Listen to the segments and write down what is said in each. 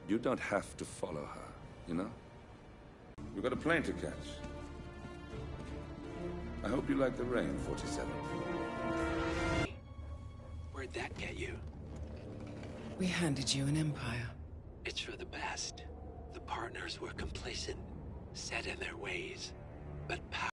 You don't have to follow her, you know? We've got a plane to catch. I hope you like the rain, 47. Where'd that get you? We handed you an empire. It's for the best. The partners were complacent, set in their ways. But power...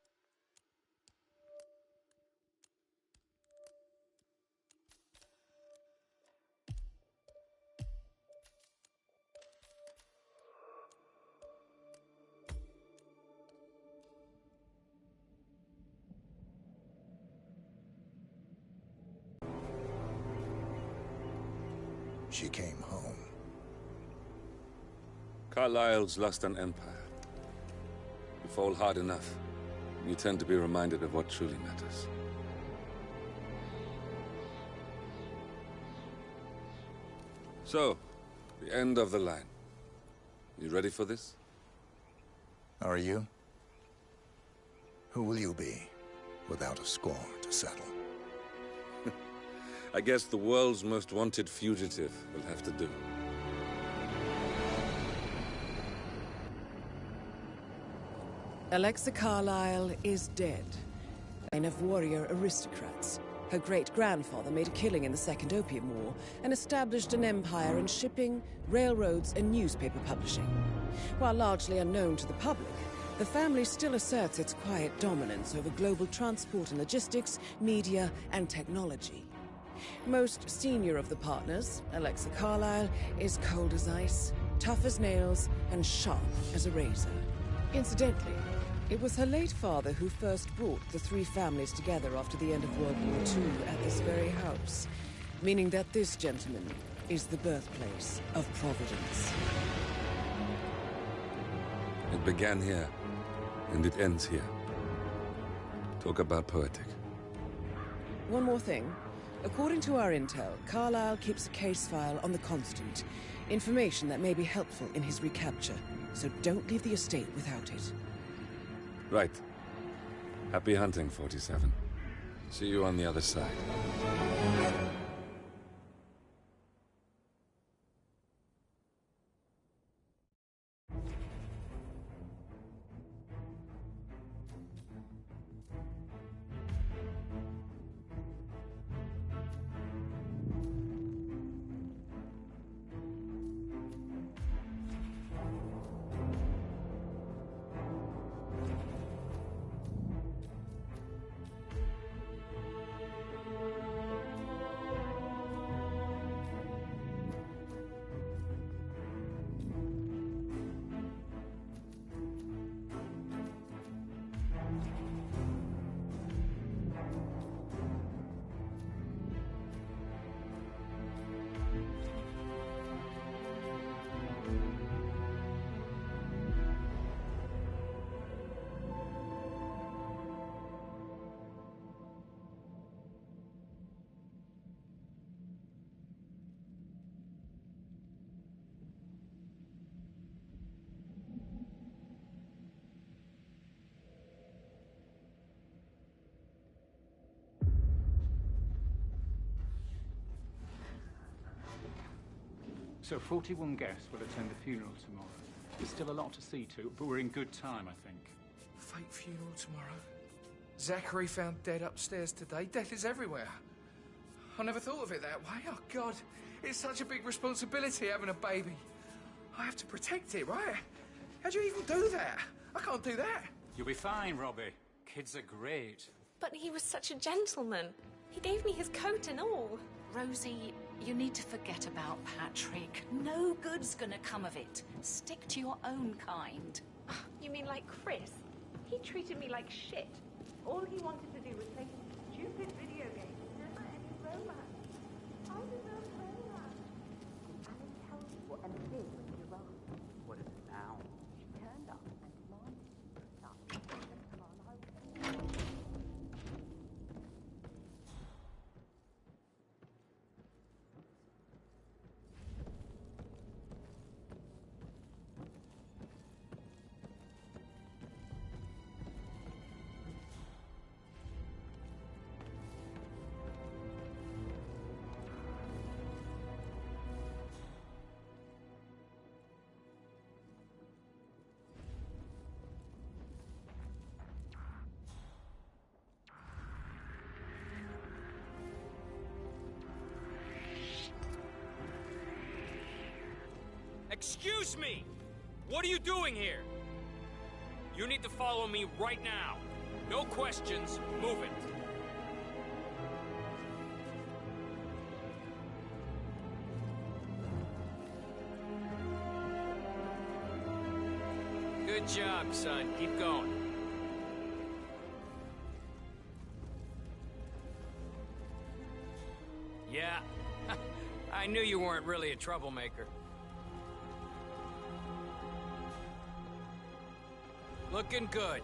She came home. Carlyle's lost an empire. You fall hard enough, you tend to be reminded of what truly matters. So, the end of the line. You ready for this? Are you? Who will you be, without a score to settle? I guess the world's most wanted fugitive will have to do. Alexa Carlyle is dead. A line of warrior aristocrats. Her great-grandfather made a killing in the Second Opium War and established an empire in shipping, railroads, and newspaper publishing. While largely unknown to the public, the family still asserts its quiet dominance over global transport and logistics, media, and technology. Most senior of the partners, Alexa Carlyle, is cold as ice, tough as nails, and sharp as a razor. Incidentally, it was her late father who first brought the three families together after the end of World War II at this very house, meaning that this gentleman is the birthplace of Providence. It began here, and it ends here. Talk about poetic. One more thing. According to our intel, Carlyle keeps a case file on the Constant. Information that may be helpful in his recapture. So don't leave the estate without it. Right. Happy hunting, 47. See you on the other side. So 41 guests will attend the funeral tomorrow. There's still a lot to see to, but we're in good time, I think. Fake funeral tomorrow. Zachary found dead upstairs today. Death is everywhere. I never thought of it that way. Oh, God. It's such a big responsibility having a baby. I have to protect it, right? How do you even do that? I can't do that. You'll be fine, Robbie. Kids are great. But he was such a gentleman. He gave me his coat and all. Rosie, you need to forget about Patrick. No good's gonna come of it. Stick to your own kind. You mean like Chris? He treated me like shit. All he wanted to do was play stupid video games. Never any romance. I deserve romance. And he tells you what Emma did when you arrived. What is it now? She turned up and demanded you to start. Excuse me! What are you doing here? You need to follow me right now. No questions, move it. Good job, son. Keep going. Yeah, I knew you weren't really a troublemaker. Looking good.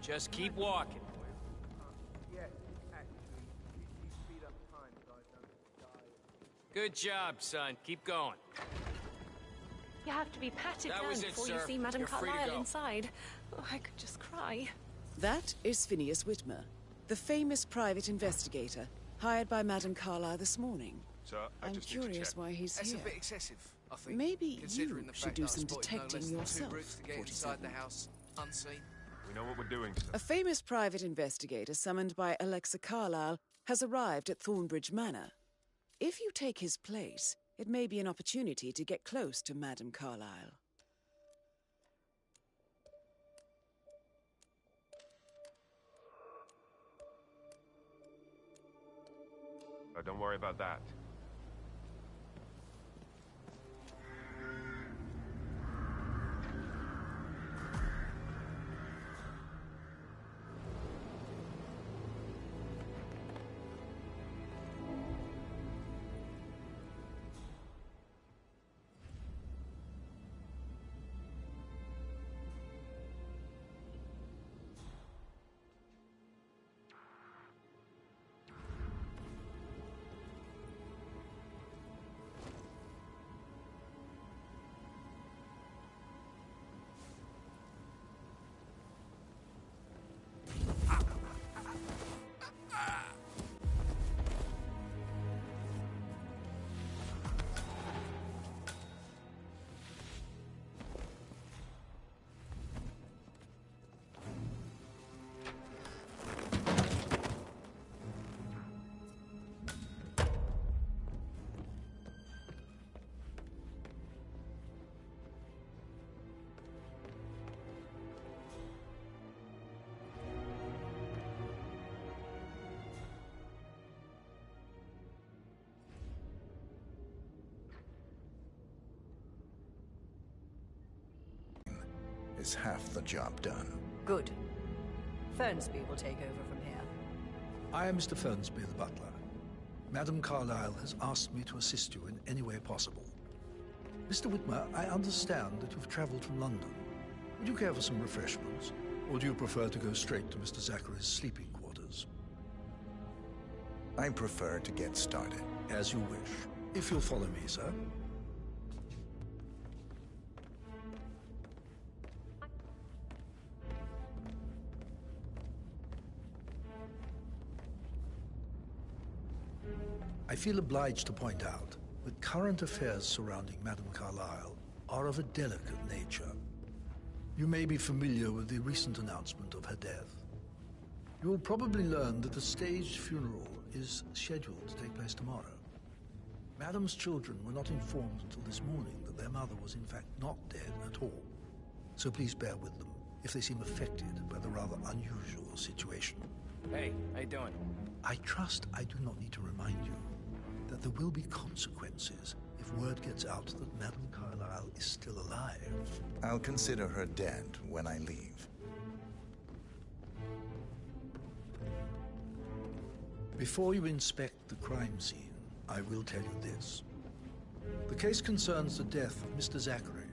Just keep walking. Yeah, actually, you speed up time so I don't die. Good job, son. Keep going. You have to be patted That down was it, before sir. you see Madame You're free to Carlyle go. inside. Oh, I could just cry. That is Phineas Whitmer, the famous private investigator hired by Madame Carlyle this morning. Sir, I I'm just need to curious check. why he's That's here. a bit excessive, I think. Maybe considering you the should fact do that I some spotted no detecting less than yourself, 2 routes to get inside the 47. house unseen. We know what we're doing, sir. A famous private investigator summoned by Alexa Carlyle has arrived at Thornbridge Manor. If you take his place, it may be an opportunity to get close to Madame Carlyle. Don't worry about that. Is half the job done. Good. Fernsby will take over from here. I am Mr. Fernsby, the butler. Madame Carlyle has asked me to assist you in any way possible. Mr. Whitmer, I understand that you've traveled from London. Would you care for some refreshments? Or do you prefer to go straight to Mr. Zachary's sleeping quarters? I prefer to get started. As you wish. If you'll follow me, sir. I feel obliged to point out that current affairs surrounding Madame Carlyle are of a delicate nature. You may be familiar with the recent announcement of her death. You will probably learn that a staged funeral is scheduled to take place tomorrow. Madame's children were not informed until this morning that their mother was in fact not dead at all. So please bear with them if they seem affected by the rather unusual situation. Hey, how you doing? I trust I do not need to remind you that there will be consequences if word gets out that Madame Carlyle is still alive. I'll consider her dead when I leave. Before you inspect the crime scene, I will tell you this. The case concerns the death of Mr. Zachary,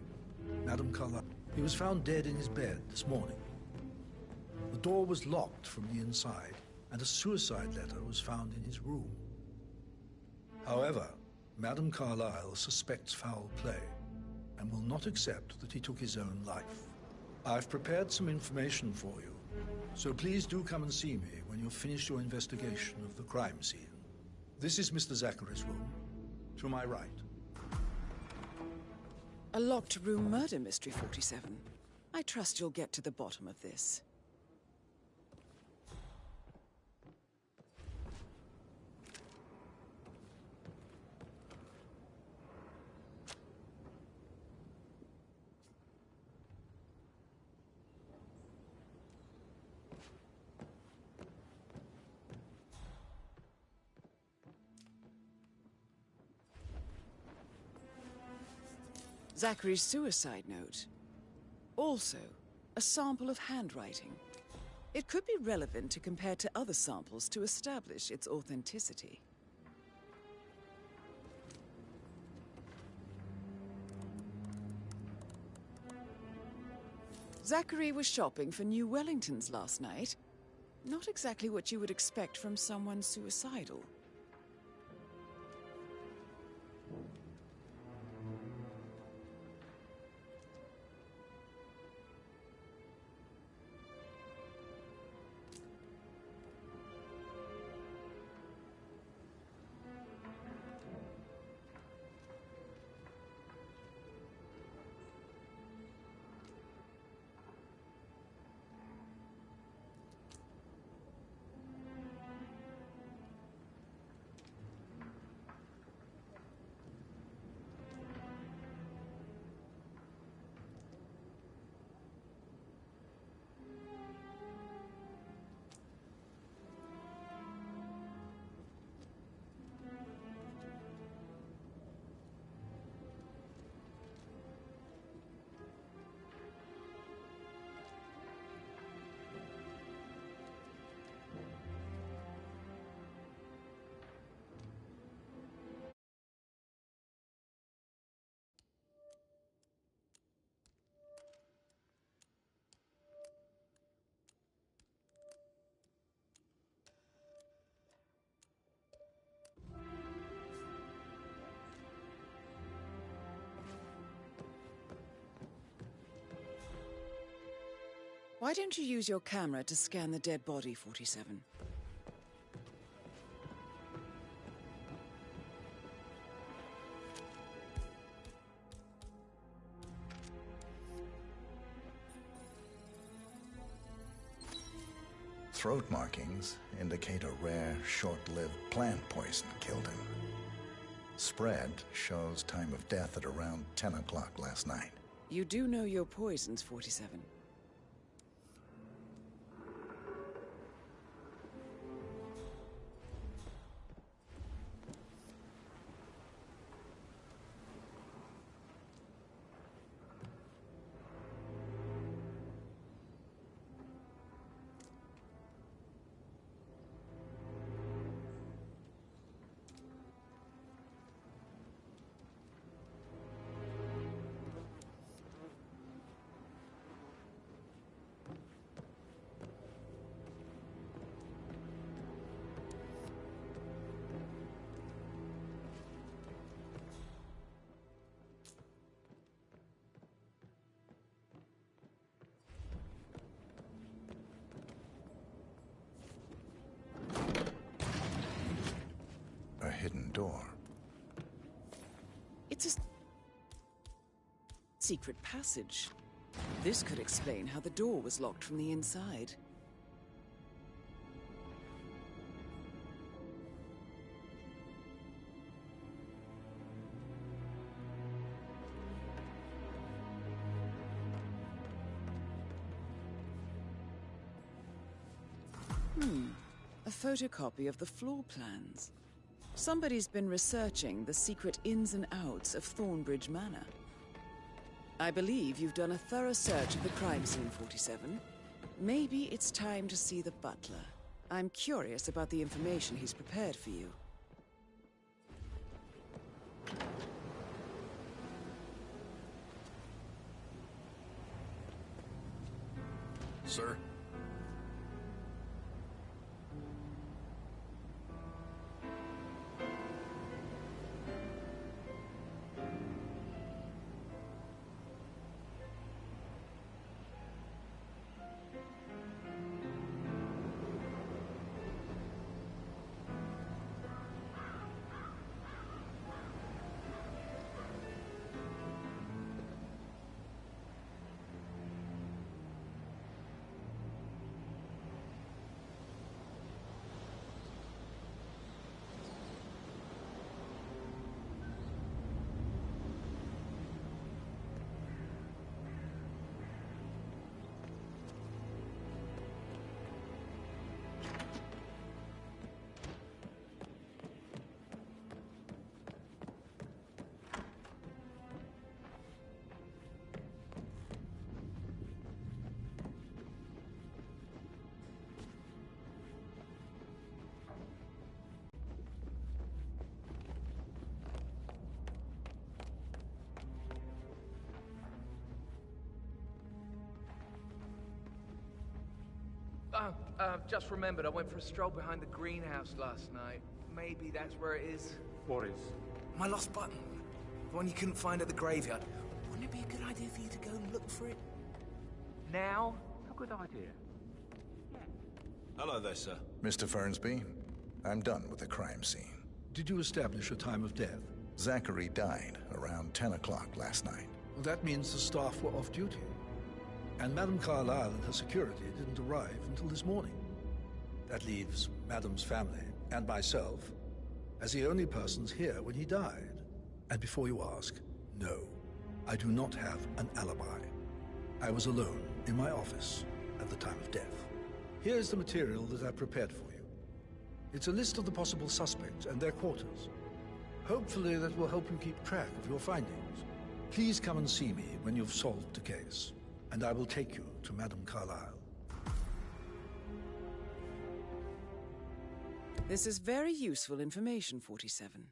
Madame Carlyle. He was found dead in his bed this morning. The door was locked from the inside, and a suicide letter was found in his room. However, Madame Carlyle suspects foul play and will not accept that he took his own life. I've prepared some information for you, so please do come and see me when you've finished your investigation of the crime scene. This is Mr. Zachary's room, to my right. A locked room murder mystery, 47. I trust you'll get to the bottom of this. Zachary's suicide note. Also, a sample of handwriting. It could be relevant to compare to other samples to establish its authenticity. Zachary was shopping for new Wellingtons last night. Not exactly what you would expect from someone suicidal. Why don't you use your camera to scan the dead body, 47? Throat markings indicate a rare, short-lived plant poison killed him. Spread shows time of death at around 10 o'clock last night. You do know your poisons, 47. A hidden door. It's a secret passage. This could explain how the door was locked from the inside. A photocopy of the floor plans. Somebody's been researching the secret ins and outs of Thornbridge Manor. I believe you've done a thorough search of the crime scene, 47. Maybe it's time to see the butler. I'm curious about the information he's prepared for you. Sir? Just remembered I went for a stroll behind the greenhouse last night. Maybe that's where it is. What is? My lost button. The one you couldn't find at the graveyard. Wouldn't it be a good idea for you to go and look for it? Now? A good idea. Hello there, sir. Mr. Fernsby, I'm done with the crime scene. Did you establish a time of death? Zachary died around 10 o'clock last night. Well, that means the staff were off duty. And Madame Carlyle and her security didn't arrive until this morning. That leaves Madame's family and myself as the only persons here when he died. And before you ask, no, I do not have an alibi. I was alone in my office at the time of death. Here's the material that I prepared for you. It's a list of the possible suspects and their quarters. Hopefully that will help you keep track of your findings. Please come and see me when you've solved the case, and I will take you to Madame Carlyle. This is very useful information, 47.